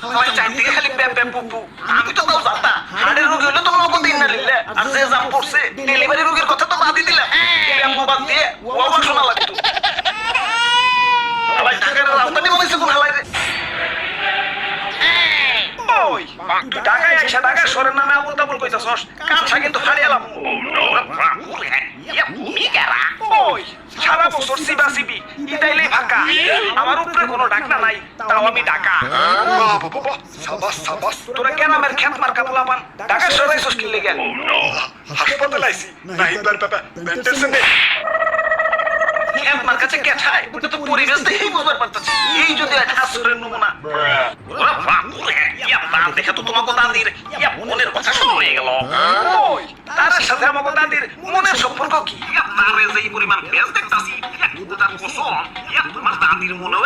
আমার চারদিকে খালি পেপে পুপু। আমি তো তাও জানতা হাড়ের রোগী হলে তো নগদ ইন্না লিল্লাহ, আর যে জাম পড়ছে ডেলিভারি রোগীর কথা তো বাদই দিলাম। প্যাম্পু বাদ দিয়ে ওয়াবা শোনা লাগতো। আবার ঢাকার রাজধানী বানাইছে কোন হালাই রে? ওই তুই ঢাকায় আইসা ঢাকা শহরের নামে আবুল তাবুল কইতাছস, কাঁচা কিন্তু ফাড়ি এলাম। ওই সারা বছর সিবা সিবি ইতাইলেই ফাঁকা, আমার উপরে কোনো ডাকনা নাই, তাও আমি ঢাকা। সাবাস সাবাস, তোরা গ্রামের খেত মার্কা পোলাপান ঢাকা শহরে আইসস কি লেগে? হাসপাতালে আইছি না, ইবার বাবা বেন্টেলসে নে খেত মার কাছে কেঠায়, ওটা তো পরিবেশ দেখেই বুঝবার পারতাছি। এই যদি একটা আসরের নমুনা, ওরা বাপুরে ইয়া দান দেখে তো তোমাকে দাদির ইয়া মনের কথা শুরু হয়ে গেল। ওই তার সাথে আমাকে দাদির মনের সম্পর্ক কি? তারে যে পরিমাণ বেশ দেখতাছি, তার কসম ইয়া তোমার দাদির মনেও